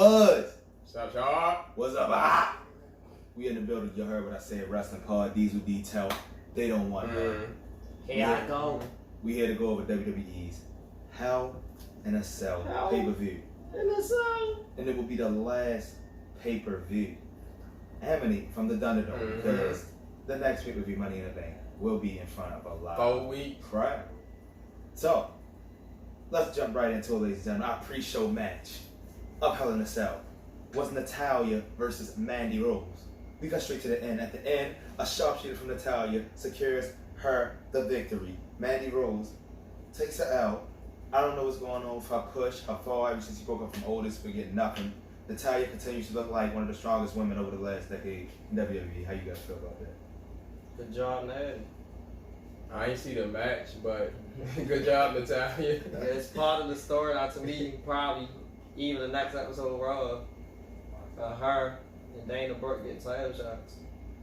Buzz. What's up, y'all? What's up? Ah! We in the building. You heard what I said. Wrestling Pod, Diesel Detail. They don't want that. Here I go. We here to go over WWE's Hell in a Cell pay-per-view. In a cell. And it will be the last pay-per-view emanating from the Thunderdome because the next pay-per-view, Money in the Bank, will be in front of a live 4 weeks. crowd. So, let's jump right into it, ladies and gentlemen. Our pre-show match of Hell in a Cell was Natalya versus Mandy Rose. We got straight to the end. At the end, a sharpshooter from Natalya secures her the victory. Mandy Rose takes her out. I don't know what's going on with her push, her fall. Ever since she broke up from Otis, we get nothing. Natalya continues to look like one of the strongest women over the last decade in WWE. How you guys feel about that? Good job, Ned. I ain't see the match, but good job, Natalya. It's part of the storyline to me. Probably even the next episode of Raw, her and Dana Brooke getting title shots.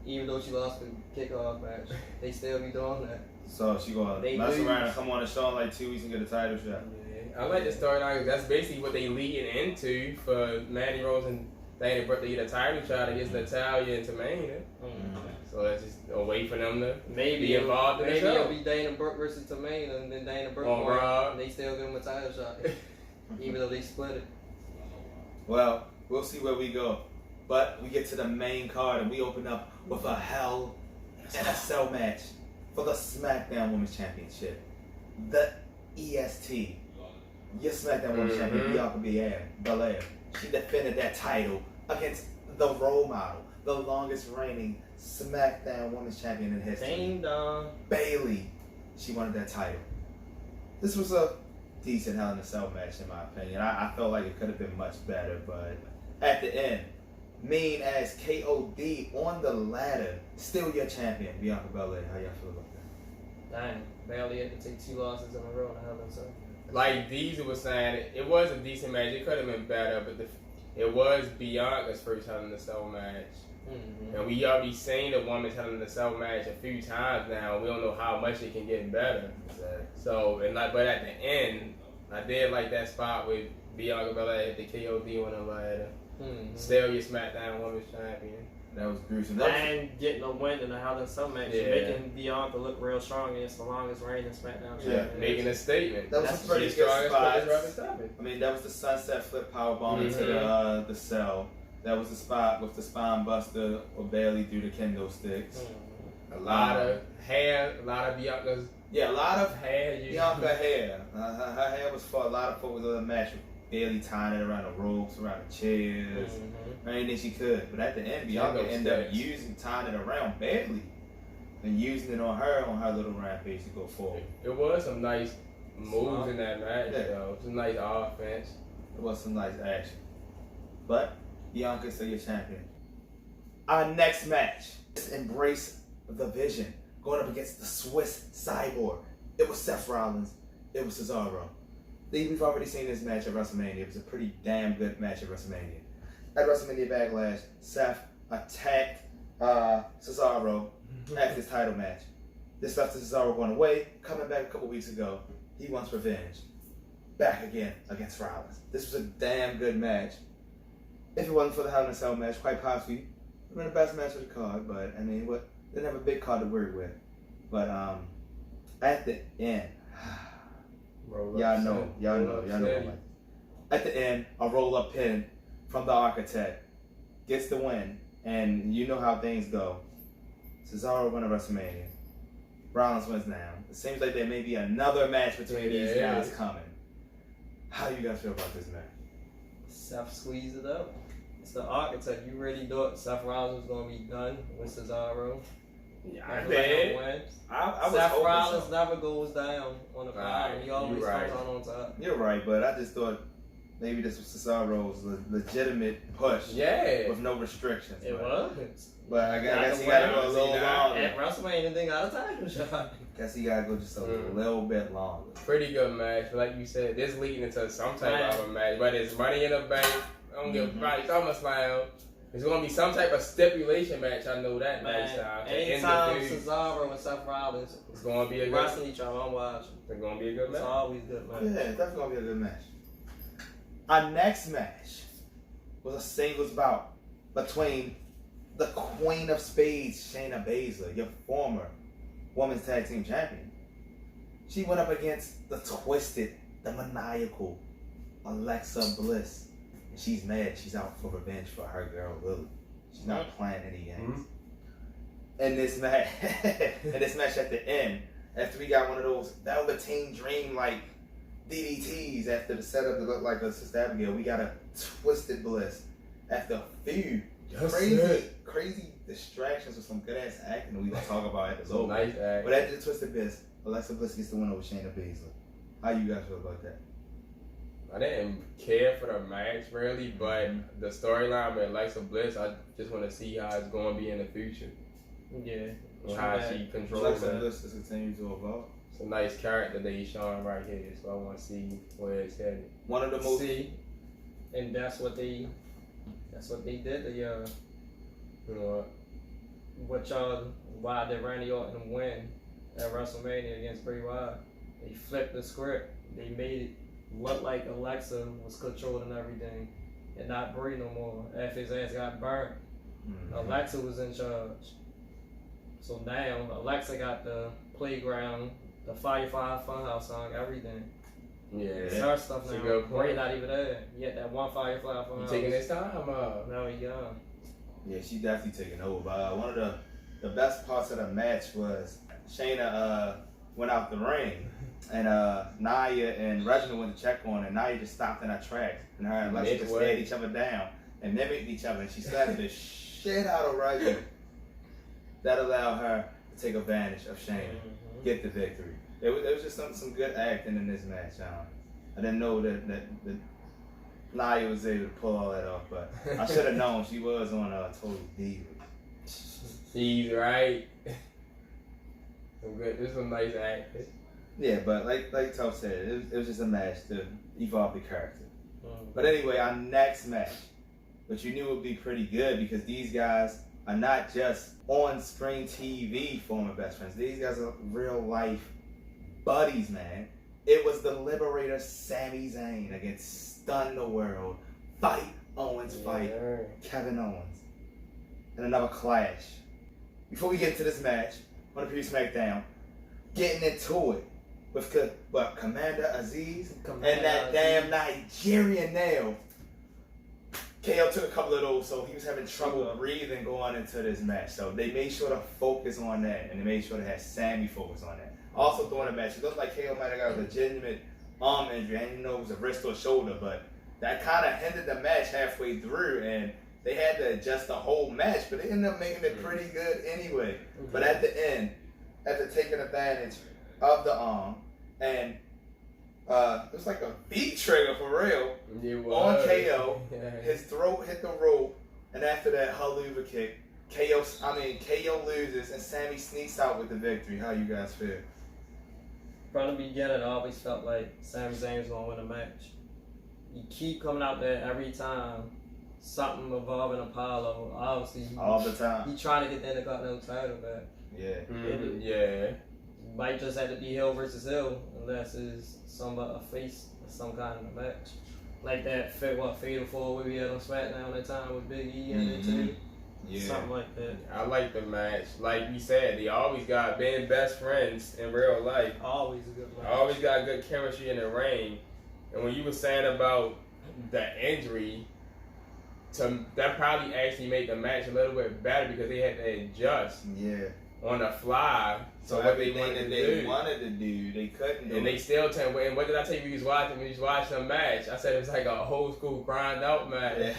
Even though she lost the kickoff match, they still be doing that. So she gonna mess around and come on the show in like 2 weeks and get a title shot. Yeah. I like the storyline. That's basically what they leading into for Mandy Rose and Dana Brooke to get a title shot against Natalya and Tamina. So that's just a way for them to be involved in the show. Maybe it'll be Dana Brooke versus Tamina, and then Dana Brooke and they still give them a title shot, even though they split it. Well, we'll see where we go. But we get to the main card and we open up with a Hell in a Cell match for the SmackDown Women's Championship. The EST, your SmackDown Women's Champion, Bianca Belair. She defended that title against the role model, the longest reigning SmackDown Women's Champion in history. Ding dong. Bayley. She wanted that title. This was a decent Hell in a Cell match in my opinion. I felt like it could have been much better, but at the end, mean as KOD on the ladder, still your champion, Bianca Belair. How y'all feel about that? Dang, Bayley had to take 2 losses in a row in the Hell in a Cell. Like Diesel was saying, it was a decent match. It could have been better, but it was Bianca's first Hell in a Cell match. And we already seen the women's Hell in a Cell match a few times now. We don't know how much it can get better. Exactly. So, but at the end, I did like that spot with Bianca Belair hit the KOD on the ladder. Still your SmackDown Women's Champion. That was gruesome. And getting a win in the Hell in a Cell match, making Bianca look real strong against the longest reigning SmackDown champion. Making a statement. That was a pretty good spot. I mean, that was the sunset flip powerbomb into the cell. That was the spot with the spine buster or Bayley through the kendo sticks. A lot of hair, a lot of Bianca's. Yeah, a lot of hair. Bianca hair. Her hair was for a lot of folks in the match. Bayley tying it around the ropes, around the chairs, anything she could. But at the end, Bianca ended up tying it around Bayley and using it on her little rampage to go forward. It was some nice moves in that match, though. Some nice offense. It was some nice action. But Bianca's still your champion. Our next match is Embrace the Vision, going up against the Swiss Cyborg. It was Seth Rollins. It was Cesaro. We've already seen this match at WrestleMania. It was a pretty damn good match at WrestleMania. At WrestleMania Backlash, Seth attacked Cesaro after his title match. This left Cesaro going away, coming back a couple weeks ago. He wants revenge. Back again against Rollins. This was a damn good match. If it wasn't for the Hell in a Cell match, quite possibly it would have been the best match of the card. But I mean, they didn't have a big card to work with. But at the end. Y'all know. At the end, a roll-up pin from the Architect gets the win, and you know how things go. Cesaro won at WrestleMania. Rollins wins now. It seems like there may be another match between these guys coming. How do you guys feel about this match? Seth squeezed it up. It's the Architect. You really thought Seth Rollins was going to be done with Cesaro? Yeah, I did. Seth Rollins never goes down on the bottom. He always comes out on top. You're right, but I just thought maybe this was Cesaro's legitimate push. Yeah. With no restrictions. It was. But I guess he got to go a little longer. At WrestleMania, they got a title shot. Guess he got to go just a little bit longer. Pretty good match. But like you said, this leading into some type of a match. Whether it's Money in the Bank, I don't give a fuck. SummerSlam. It's going to be some type of stipulation match. I know that next time. Anytime Cesaro and Seth Rollins, it's going to be a good wrestling each other, I'm watching. It's going to be a good match. It's always good match. Yeah, it's definitely going to be a good match. Our next match was a singles bout between the Queen of Spades, Shayna Baszler, your former Women's Tag Team Champion. She went up against the twisted, the maniacal Alexa Bliss. And she's mad. She's out for revenge for her girl, Lily. She's not playing any games. In this match, at the end, after we got one of those Velveteen Dream like DDTs after the setup that looked like a Sister Abigail, we got a twisted Bliss after a feud. Crazy distractions with some good ass acting that we gonna talk about after it's over. Nice act. But after the twisted Bliss, Alexa Bliss gets the win over Shayna Baszler. How you guys feel about that? I didn't care for the match really, but the storyline with Alexa Bliss, I just want to see how it's going to be in the future. Yeah. And how she controls Alexa that. Bliss is continuing to evolve. It's a nice character that he's showing right here, so I want to see where it's headed. One of the most and that's what they did. They You know why did Randy Orton win at WrestleMania against Bray Wyatt? They flipped the script. They made it look like Alexa was controlling everything and not Bray no more after his ass got burnt. Alexa was in charge. So now Alexa got the playground, the Firefly Funhouse song, everything. Yeah. It's her stuff That's a now. good point. Bray not even there. Yet that one Firefly Funhouse. You taking this time? No, he gone. Yeah, she definitely taking over. But one of the best parts of the match was Shayna went out the ring, and Nia and Reginald went to check on her. Nia just stopped in her tracks, and her and Alexa just stared each other down and mimicked each other. And she slapped the shit out of Reginald. That allowed her to take advantage of Shayna, get the victory. There was just some good acting in this match. I didn't know that Nia was able to pull all that off, but I should have known she was on Total Diva. She's right. Good. This was a nice act. Yeah, but like Toph said, it was just a match to evolve the character. But anyway, our next match, which you knew would be pretty good because these guys are not just on screen TV former best friends. These guys are real life buddies, man. It was the Liberator Sami Zayn against Stun the World, Fight Owens, fight Kevin Owens. And another clash. Before we get into this match, on the preview SmackDown, getting into it with Commander Aziz and that damn Nigerian nail. KO took a couple of those, so he was having trouble breathing going into this match. So they made sure to focus on that, and they made sure to have Sammy focus on that. Also during the match, it looked like KO might have got a legitimate arm injury. I didn't know it was a wrist or shoulder, but that kind of hindered the match halfway through, and they had to adjust the whole match, but they ended up making it pretty good anyway. But at the end, after taking advantage of the arm, and it was like a beat trigger for real on KO. His throat hit the rope, and after that haluva kick, KO loses, and Sammy sneaks out with the victory. How you guys feel? From the beginning, I always felt like Sami Zayn was gonna win a match. You keep coming out there every time. Something involving Apollo, obviously. All the time. He trying to get the Intercontinental title back. Yeah. Might just have to be Hill versus Hill, unless it's a face or some kind of a match. Like that Fatal 4 we had on SmackDown that time with Big E and it too. Yeah. Something like that. I like the match. Like we said, they always got being best friends in real life. Always a good match. Always got good chemistry in the ring. And when you were saying about the injury, that probably actually made the match a little bit better because they had to adjust on the fly. So everything that they wanted to do, they couldn't do. And they still tell me, and what did I tell you when you was watching the match? I said it was like a old school grind out match.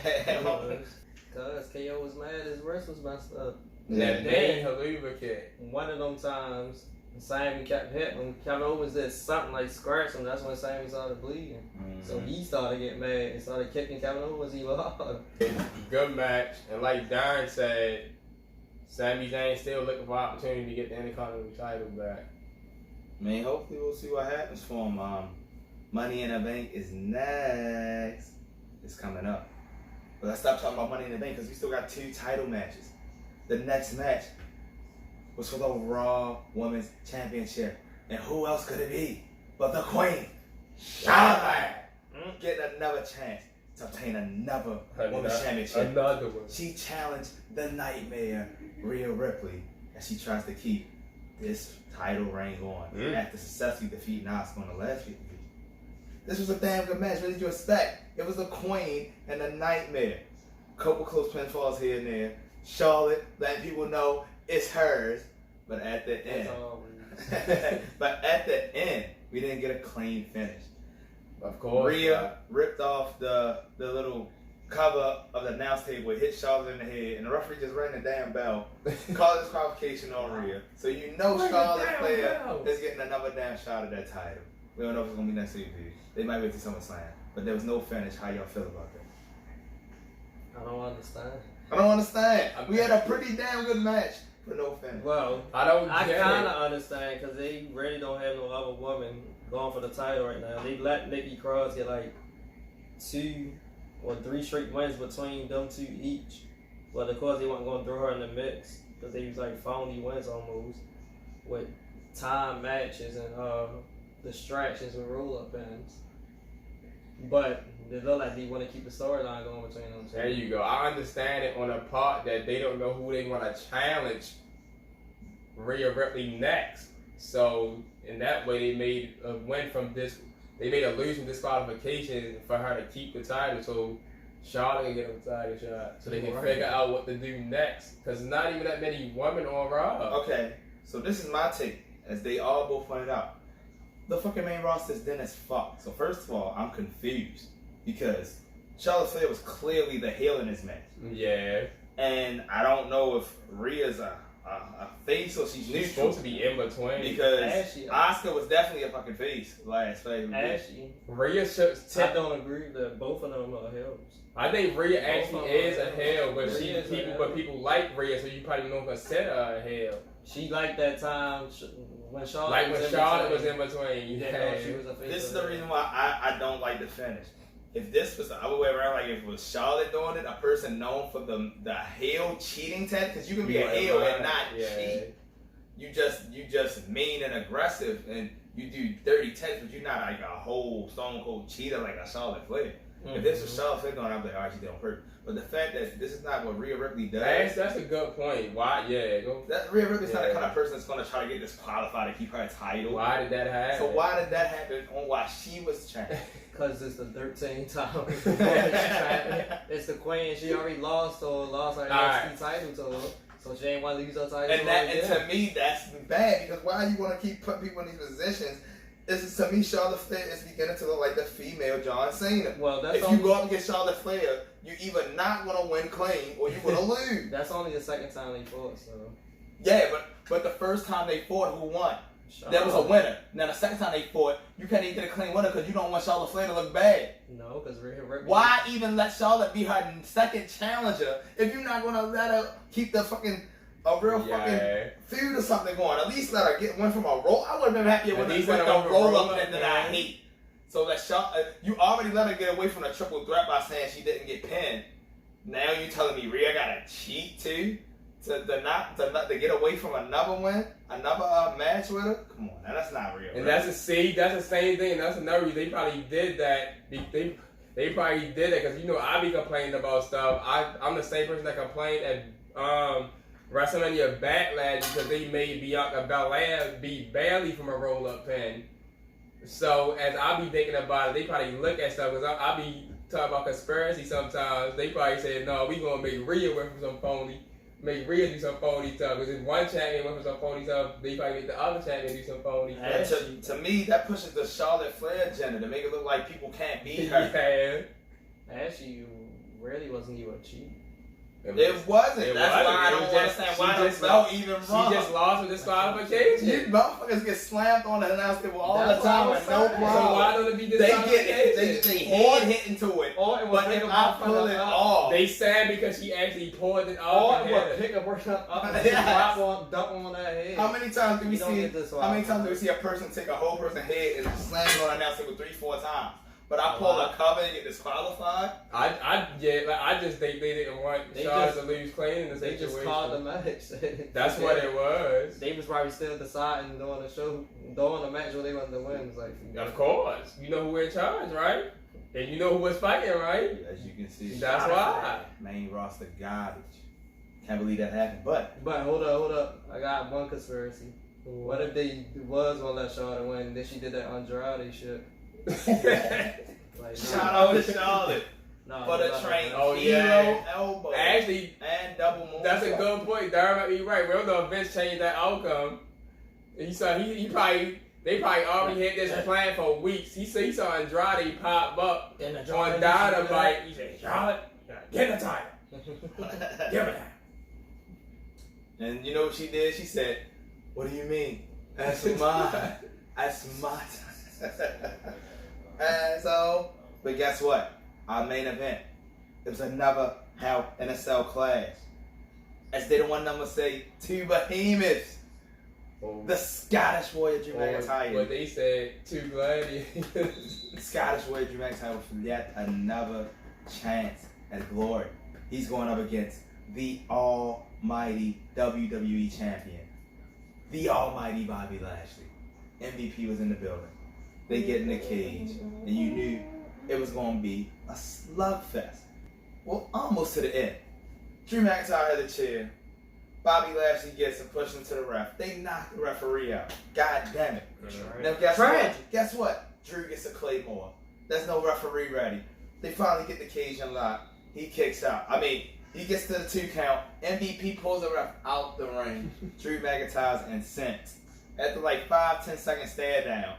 Because KO was mad, his wrist was messed up. That dang haluva kick. One of them times, Sammy kept hitting him. Kevin Owens did something like scratch him. That's when Sammy started bleeding. So he started getting mad and started kicking Kevin Owens even harder. Good match. And like Darren said, Sami Zayn still looking for opportunity to get the Intercontinental title back. Man, hopefully we'll see what happens for him. Money in the Bank is next. It's coming up. But let's stop talking about Money in the Bank because we still got 2 title matches. The next match was for the Raw Women's Championship. And who else could it be but the Queen? Charlotte! Getting another chance to obtain another women's championship. Another one. She challenged the Nightmare, Rhea Ripley, and she tries to keep this title reign going after successfully defeating Asuka on the last week. This was a damn good match. What did you expect? It was the Queen and the Nightmare. Couple close pinfalls here and there. Charlotte letting people know it's hers, but at the end, we didn't get a clean finish. Of course, Rhea ripped off the little cover of the announce table, hit Charlotte in the head, and the referee just rang the damn bell, called disqualification on Rhea. So you know Charlotte Flair is getting another damn shot at that title. We don't know if it's gonna be next week. They might wait till SummerSlam, but there was no finish. How y'all feel about that? I don't understand. I don't understand. We had a pretty damn good match, but no finish. Well, I kind of understand because they really don't have no other woman going for the title right now. They let Nikki Cross get like 2 or 3 straight wins between them two each. But of course they weren't going to throw her in the mix because they was like phony wins almost with time matches and distractions with roll-up pins. But they look like they want to keep the storyline going between them two. There you go. I understand it on the part that they don't know who they want to challenge Rhea Ripley next. So in that way, they made a win from this. They made a lose from disqualification for her to keep the title, so Charlotte can get a title shot, so they can figure out what to do next. Because not even that many women on Raw. Okay, so this is my take, as they all both pointed out. The fucking main roster is thin as fuck. So first of all, I'm confused because Charlotte Flair was clearly the heel in this match. Yeah. And I don't know if Rhea's a face or she's neutral. Supposed to be in between. Because Asuka was definitely a fucking face last fight. Rhea should. I don't agree that both of them are heels. I think Rhea actually is a heel, but people like Rhea, so you probably don't consider her a heel. She liked that time when Charlotte was in between. Yeah, she was a face. This is the reason why I don't like the finish. If this was the other way around, like if it was Charlotte doing it, a person known for the heel cheating tactic, because you can be a heel and not cheat. You just mean and aggressive, and you do dirty tests, but you're not like a whole stone cold cheater like a Charlotte Flair. If this was Charlotte Flair going, I'd be like, alright, she did it on purpose. But the fact that this is not what Rhea Ripley does. That's a good point. Why? Yeah. Rhea Ripley's not the kind of person that's going to try to get disqualified to keep her title. Why did that happen? So why did that happen on why she was champion? Because it's the 13th time. It's the Queen. She already lost her NXT title to her. So she ain't want to lose her title. And to me, that's bad because why you want to keep putting people in these positions? To me, Charlotte Flair is beginning to look like the female John Cena. Well, if you go up against Charlotte Flair, you either not going to win clean or you're going to lose. That's only the second time they fought, so. Yeah, but the first time they fought, who won? That was a winner. Now the second time they fought, you can't even get a clean winner because you don't want Charlotte Flair to look bad. No, because why even let Charlotte be her second challenger if you're not going to let her keep the fucking fucking feud or something going? At least let her get one from a roll. I would have been happier with the roll up that I hate. So that you already let her get away from the triple threat by saying she didn't get pinned. Now you telling me Rhea got to cheat too? To get away from another win, another match with her? Come on, now that's not real. And that's the same thing. That's another reason they probably did that. They probably did that because I be complaining about stuff. I'm the same person that complained at WrestleMania Backlash because they made Bianca Belair beat Bayley from a roll up pin. So as I be thinking about it, they probably look at stuff because I be talking about conspiracy sometimes. They probably say, no, we gonna make Rhea win from some phony. Make Rhea do some phony stuff. Because if one champion went for some phony stuff, they probably make the other champion do some phony stuff. To me, that pushes the Charlotte Flair agenda to make it look like people can't beat her. Actually, really wasn't even cheap. It wasn't. That's why I don't understand why the belt even wrong. She just lost with disqualification. You motherfuckers get slammed on the announce table all the time with no problem. So why don't it be disqualification? They head hit into it. But if I pull it off. They sad because she actually poured it off. Or it would pick up and dump on that head. How many times do we see a person take a whole person's head and slam it on the announce table 3-4 times? But I pull a cover and get disqualified. I just think they didn't want Charlotte to lose clean in the situation. They just called the match. That's what it was. They was probably still deciding during the match where they wanted to win. It's like, of course, you know who we're in charge, right? And you know who was fighting, right? As you can see, That's why. Main roster garbage. Can't believe that happened. But hold up. I got one conspiracy. What if they was gonna let Charlotte win, then she did that Andrade shit? Like, shout out to Charlotte for the train elbow. Actually, and double moonsault. That's a good point. Darren might be right. We don't know if Vince changed that outcome. He probably. They probably already had this plan for weeks. He saw Andrade pop up on Dynamite. He said, Charlotte, get the title. Give it. And you know what she did? She said, what do you mean? That's mine. That's mine. And so, but guess what? Our main event. It was another Hell in a Cell clash. As they don't want them to say, two behemoths. The Scottish Warrior Drew McIntyre. What they said, two gladiators. Scottish Warrior Drew McIntyre for yet another chance at glory. He's going up against the almighty WWE champion, the almighty Bobby Lashley. MVP was in the building. They get in the cage, and you knew it was going to be a slugfest. Well, almost to the end. Drew McIntyre had a chair. Bobby Lashley gets him, pushed him to the ref. They knock the referee out. God damn it. Now guess what? Guess what? Drew gets a Claymore. There's no referee ready. They finally get the cage unlocked. He kicks out. He gets to the 2 count. MVP pulls the ref out the ring. Drew McIntyre's incensed. After like 5-10 seconds stare down,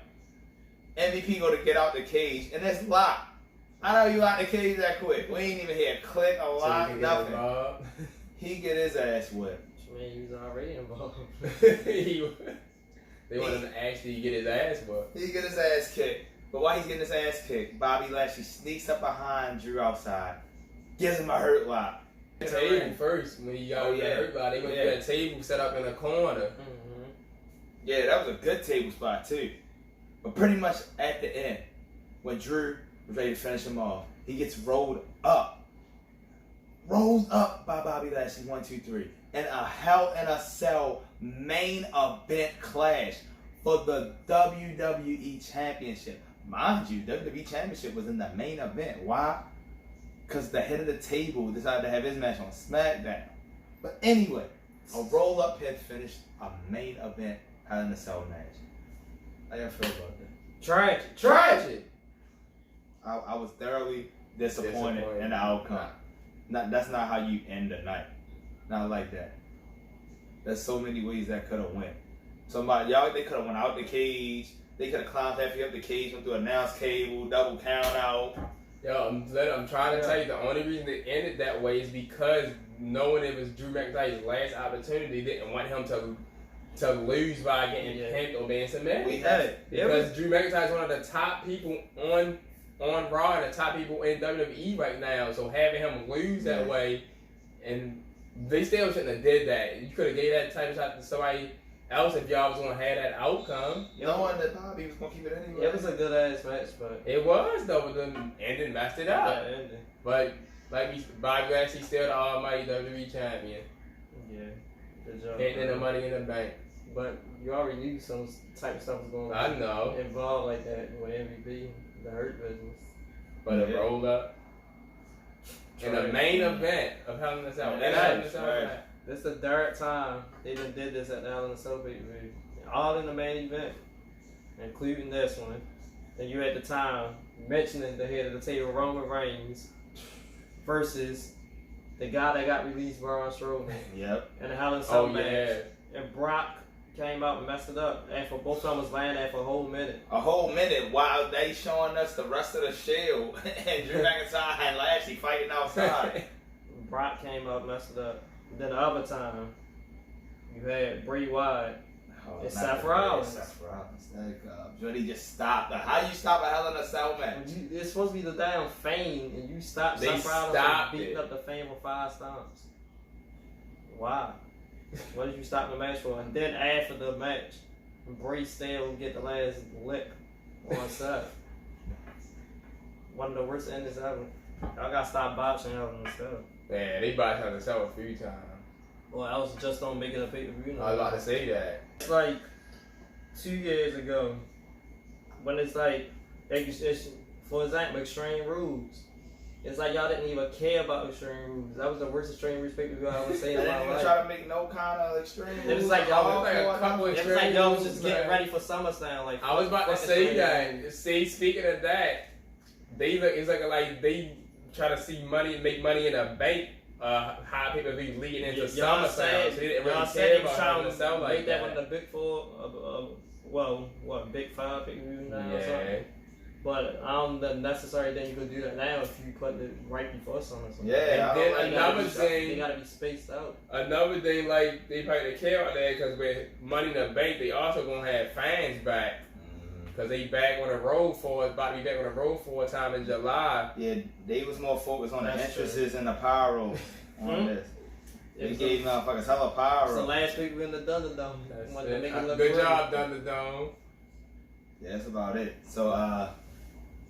MVP go to get out the cage and it's locked. I know you out the cage that quick. We ain't even hear a click, a lock, nothing. He get his ass whipped. Man, he was already involved. They wanted to actually get his ass whipped. He get his ass kicked. But while he's getting his ass kicked, Bobby Lashley sneaks up behind Drew outside, gives him a hurt lock. The table first, when he got hurt lock, they went to that table set up in a corner. Mm-hmm. Yeah, that was a good table spot too. But pretty much at the end, when Drew was ready to finish him off, he gets rolled up by Bobby Lashley, 1, 2, 3, in a Hell in a Cell main event clash for the WWE Championship. Mind you, WWE Championship was in the main event. Why? Because the head of the table decided to have his match on SmackDown. But anyway, a roll-up pin finished a main event Hell in a Cell match. How y'all feel about that? Tragic. I was thoroughly disappointed in the outcome. That's not how you end the night. Not like that. There's so many ways that could have went. They could have went out the cage. They could have climbed halfway up the cage, went through announce cable, double count out. Yo, I'm trying to tell you, the only reason it ended that way is because knowing it was Drew McIntyre's last opportunity, they didn't want him to lose by getting pinned or being submitted. We had it. Because Drew McIntyre is one of the top people on Raw and the top people in WWE right now. So having him lose that way, and they still shouldn't have did that. You could have gave that type of shot to somebody else if y'all was going to have that outcome. Knowing that Bobby was going to keep it anyway. It was a good ass match, but it was though, but the ending messed it up. Yeah, ending. But Bobby Lashley still the almighty WWE champion. Yeah, good job. And the Money in the Bank. But you already knew some type of stuff was going I know. involved like that with MVP, the Hurt business. But a roll up. In the main event of Hell in a Cell. This is the third time they done did this at the Hell in a Cell pay-per-view. All in the main event, including this one. And you at the time mentioning the head of the table, Roman Reigns, versus the guy that got released, Braun Strowman. Yep. And the Hell in a Cell match. And Brock came out and messed it up. And for both of them was laying there for a whole minute. A whole minute while they showing us the rest of the Shield and Drew McIntyre and Lashley fighting outside. Brock came out and messed it up. Then the other time, you had Bray Wyatt and Seth Rollins. Seth Rollins. Jody just stopped. How you stop a Hell in a Cell match? It's supposed to be the damn Fame, and you stopped Seth Rollins from beating up the Fame with 5 stomps. Why? What did you stop the match for? And then after the match, Bray still get the last lick on Seth. One of the worst endings ever. Y'all gotta stop botching Hell in a Cell. Man, they botched Hell in a Cell a few times. Well, I was just on making a pay-per-view. I was about to say that. It's like 2 years ago when it's like it's for example, Extreme Rules. It's like y'all didn't even care about Extreme Rules. That was the worst Extreme Rules pay-per-view I would say They in didn't my even life. try to make no kind of Extreme Rules. It was like y'all was like a couple It of was like y'all was Rules, just getting man. ready for SummerSlam. Like I was about to fuck say Extreme Rules. that. See, speaking of that, they look. It's like they try to see money, make money in a bank. High pay-per-view leading into Y'all SummerSlam. said So they didn't y'all really said care they was about trying having to sell to like make that that. one the big four. Well, what big five pay-per-view now or Yeah. something. But I don't necessarily think you could do that now if you put it right before SummerSlam. Yeah, I And don't then like another that. thing. They gotta be spaced out. Another thing, like they probably care about that because with Money in the Bank, they also gonna have fans back because they back on the road for about to be back on the road for a time in July. Yeah, they was more focused on the That's entrances and the pyro on this. They gave motherfuckers hella pyro. It's the last people in the Thunderdome. That's Wanted to it. make it look Good pretty. job, Thunderdome. Yeah, that's about it. So,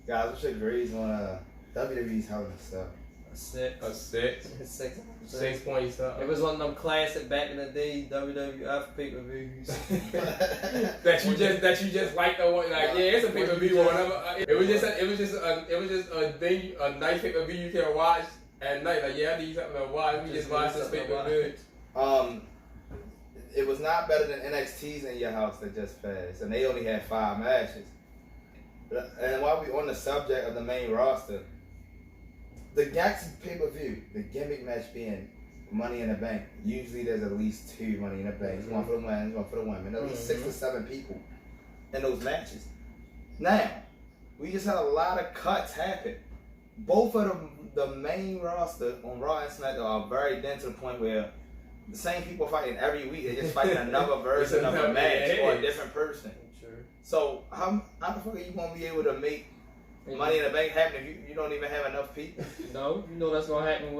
guys, what's your grades on WWE's Hell in a Cell? A six. A 6. 6. 6 points up. It was one of them classic back in the day WWF pay-per-views. that you just like the one, like yeah, it's a pay-per-view or whatever. It was just a thing, a nice pay-per-view you can watch at night. Like yeah, I need something to watch. We just watch this pay-per-view. It was not better than NXT's In Your House that just passed, and they only had 5 matches. And while we on the subject of the main roster, the Galaxy pay-per-view, the gimmick match being Money in the Bank, usually there's at least 2 Money in the Banks. One for the men, one for the women. At least 6 or 7 people in those matches. Now, we just had a lot of cuts happen. Both of the main roster on Raw and SmackDown are very dense to the point where the same people fighting every week. They're just fighting another version of a match or a different person. Sure. So how the fuck are you gonna be able to make Money in the Bank happen if you don't even have enough people? No, you know that's gonna happen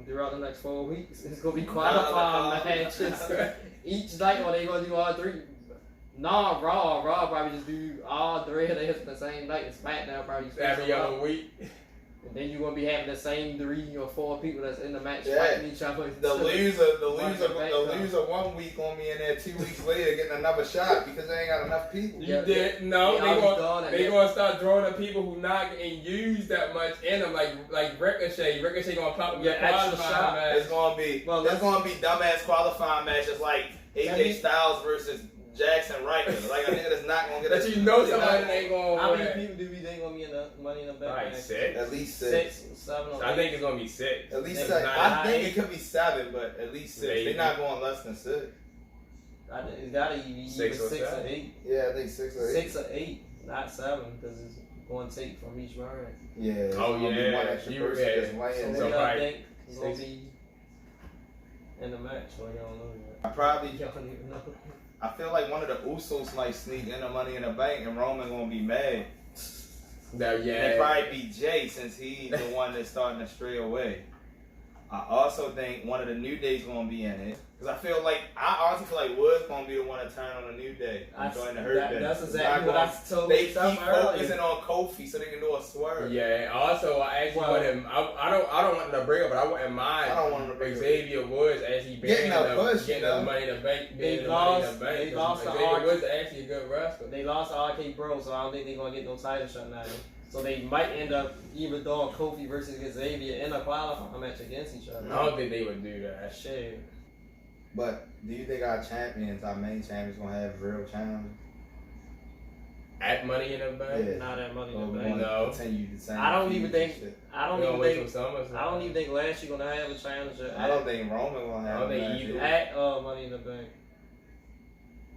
throughout the next 4 weeks. It's gonna be qualifying matches each night, or they gonna do all 3. Nah, Raw probably just do all 3 of theirs the same night, and SmackDown probably just Every other week. And then you're gonna be having the same 3 or 4 people that's in the match Yeah. fighting each other. The loser 1 week gonna be in there 2 weeks later getting another shot because they ain't got enough people. You did no. They gonna gonna start drawing the people who not getting used that much in them, like Ricochet. Ricochet gonna pop up Yeah, the extra qualifying shot. match. It's gonna be dumbass qualifying matches like AJ Styles versus Jackson Riker. Like a nigga that's not gonna get That you know somebody ain't gonna How win. many people do we think gonna be in the Money in the Bank? Like 6. At least 6. 6, 7, or 8. I think it's gonna be 6. At least Six, 6. nine, I think 8. it could be 7, but at least 6. Maybe. They're not going less than 6. I think it's gotta be either 6 or 6 or 7. 8. Yeah, I think 6 or 8. 6 or 8, not 7, because it's one take from each round. Yeah. It's Oh, gonna be yeah. one extra You- person yeah. just laying So there. what So y'all right. think is gonna 6. be in the match? Well, y'all don't know yet. Y'all don't even know. I feel like one of the Usos might sneak in the Money in the Bank and Roman gonna be mad. No, And yeah. probably be Jay since he's the one that's starting to stray away. I also think one of the New Day's gonna be in it. Because I honestly feel like Wood's gonna be the one to turn on the New Day and join the Hurt Business. That's exactly what I told They keep myself focusing earlier. on Kofi so they can do a swerve. Yeah. Also, I actually want him. I don't want him to bring up, but I wouldn't mind. I don't want him to bring it up. Xavier Woods actually Getting a push, getting you know? the Money in the Bank. They Being the Money in lost- the Bank. they lost to Xavier RK. Woods is actually a good wrestler. They lost to RK Bro, so I don't think they're gonna get no title shot now. So they might end up either doing Kofi versus Xavier in a qualifying match against each other. I don't think they would do that. Shit. But do you think our main champions, gonna have real challenges? At Money in the Bank. Yeah. Not that Money Or in we the Bank. wanna No. continue the same I don't feuds even and think. shit? I don't We're even gonna wait think. till SummerSlam. I don't even think Lashley gonna have a challenger. I don't think Roman gonna have I don't think a match either. At Money in the Bank.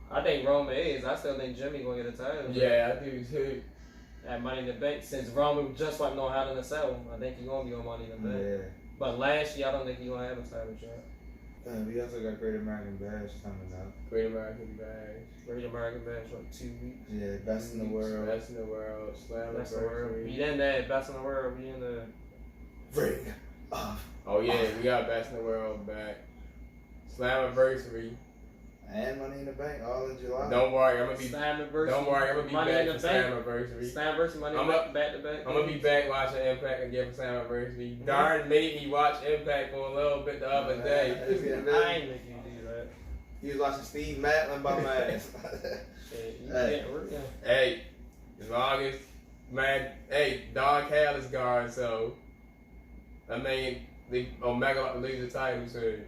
I think Roman is. I still think Jimmy gonna get a title. Yeah, I do too. At Money in the Bank, since Roman just went on Hell in a Cell, I think he's gonna be on Money in the Bank. Yeah. But Lashley, I don't think he's gonna have a title shot. We also got Great American Bash coming up. Great American Bash. Great American Bash, what, 2 weeks? Yeah, best in the world. Best in the world. Slam Best in the world. anniversary. We in that best in the world. We in the. Ring of Oh yeah, we got Best in the World back. Slam anniversary. and Money in the Bank all in July. Don't worry, I'm gonna be. Slam anniversary. Don't worry, I'm gonna be Money back in for the Slam Bank. anniversary. Slam versus Money in I'm the up- Bank, back to back. I'm gonna be back watching Impact again for Slam anniversary. Darn made me watch Impact for a little bit the other day. I ain't make you do that. He was watching Steve Matlin by my ass. Shit, you Hey. getting real. Hey, as long as Man, hey, Don Cal is gone, so I mean, Omega about to lose the title soon.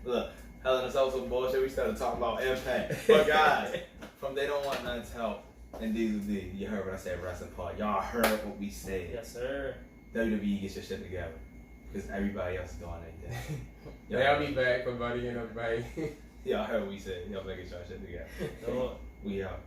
Look, Hell in a Cell some bullshit. We started talking about Impact. But guys, from They Don't Want None's help and Diesel D, you heard what I said, Wrestling Pod. Y'all heard what we said. Yes, sir. WWE gets your shit together. Because everybody else is doing their thing. They'll be back for Buddy and everybody. Y'all heard what we said. Y'all better get your shit together. We out.